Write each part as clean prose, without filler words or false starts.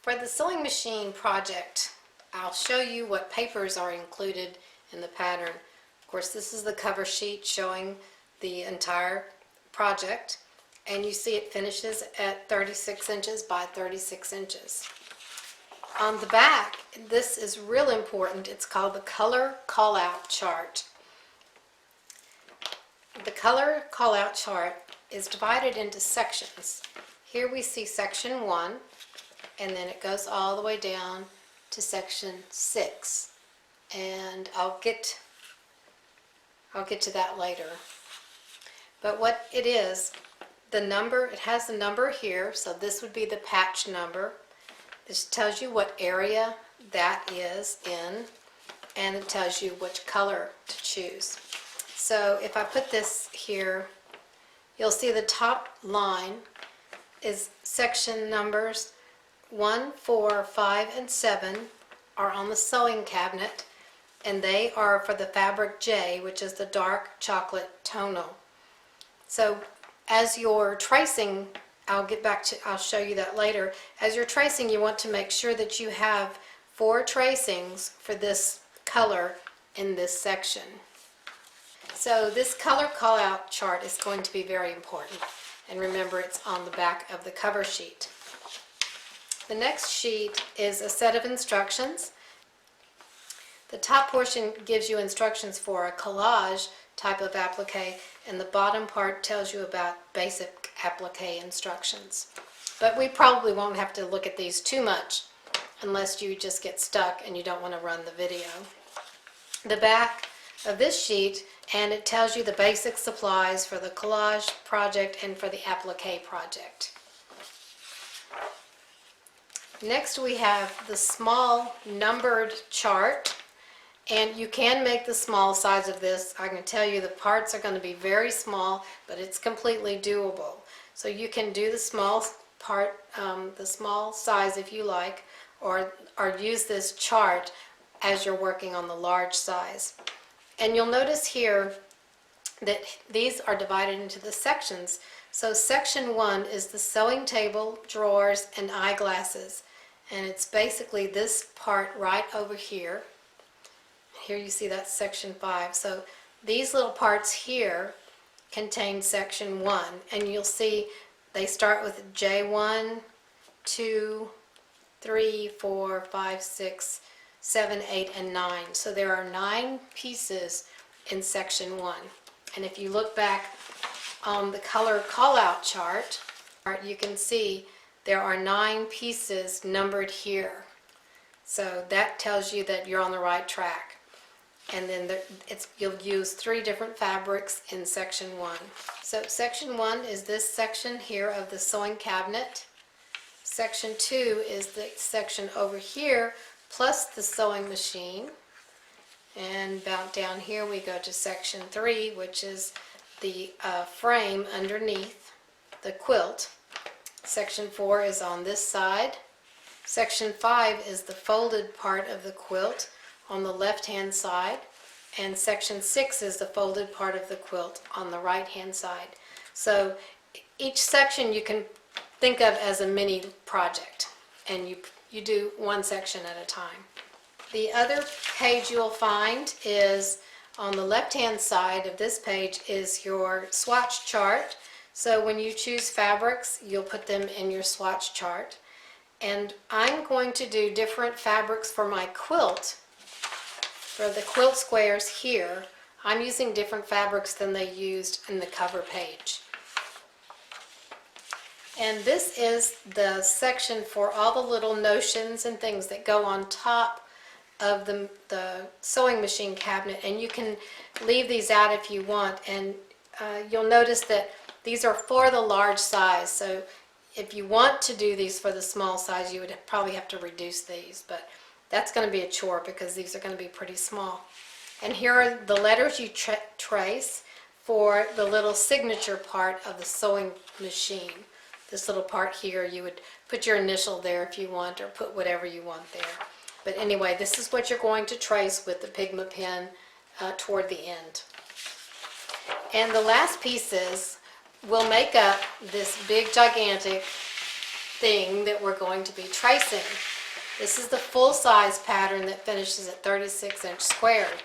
For the sewing machine project, I'll show you what papers are included in the pattern. Of course, this is the cover sheet showing the entire project, and you see it finishes at 36 inches by 36 inches. On the back, this is real important. It's called the color call-out chart. The color call-out chart is divided into sections. Here we see section 1, and then it goes all the way down to section 6. And I'll get to that later. But what it is, the number, it has the number here, so this would be the patch number. This tells you what area that is in, and it tells you which color to choose. So if I put this here, you'll see the top line is section numbers 1, 4, 5, and 7 are on the sewing cabinet, and they are for the fabric J, which is the dark chocolate tonal. So as you're tracing, I'll show you that later. As you're tracing, you want to make sure that you have 4 tracings for this color in this section. So this color call-out chart is going to be very important. And remember, it's on the back of the cover sheet. The next sheet is a set of instructions. The top portion gives you instructions for a collage type of applique, and the bottom part tells you about basic applique instructions. But we probably won't have to look at these too much unless you just get stuck and you don't want to run the video. The back of this sheet, and it tells you the basic supplies for the collage project and for the applique project. Next we have the small numbered chart, and you can make the small size of this. I can tell you the parts are going to be very small, but it's completely doable. So you can do the small part, the small size if you like, or use this chart as you're working on the large size. And you'll notice here that these are divided into the sections. So section 1 is the sewing table, drawers, and eyeglasses. And it's basically this part right over here. Here you see that's section 5. So these little parts here contain section 1. And you'll see they start with J1, 2, 3, 4, 5, 6, 7, 8, and 9. So there are 9 pieces in section 1. And if you look back on the color call-out chart, you can see there are 9 pieces numbered here. So that tells you that you're on the right track. And then you'll use 3 different fabrics in section 1. So section 1 is this section here of the sewing cabinet. Section 2 is the section over here plus the sewing machine. And about down here we go to section 3, which is the frame underneath the quilt. Section 4 is on this side. Section 5 is the folded part of the quilt on the left-hand side, and section 6 is the folded part of the quilt on the right-hand side. So each section you can think of as a mini project, and you do one section at a time. The other page you'll find is on the left-hand side of this page is your swatch chart. So when you choose fabrics, you'll put them in your swatch chart. And I'm going to do different fabrics for my quilt. For the quilt squares here, I'm using different fabrics than they used in the cover page. And this is the section for all the little notions and things that go on top of the sewing machine cabinet, and you can leave these out if you want. And you'll notice that these are for the large size, so if you want to do these for the small size, you would probably have to reduce these, but that's going to be a chore because these are going to be pretty small. And here are the letters you trace for the little signature part of the sewing machine. This little part here, you would put your initial there if you want, or put whatever you want there. But anyway, this is what you're going to trace with the Pigma pen toward the end. And the last pieces will make up this big, gigantic thing that we're going to be tracing. This is the full-size pattern that finishes at 36-inch squared.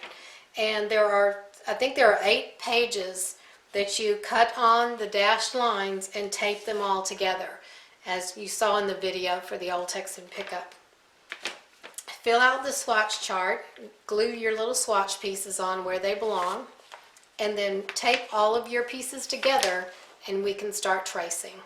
And I think there are 8 pages that you cut on the dashed lines and tape them all together, as you saw in the video for the Old Texan pickup. Fill out the swatch chart, glue your little swatch pieces on where they belong, and then tape all of your pieces together and we can start tracing.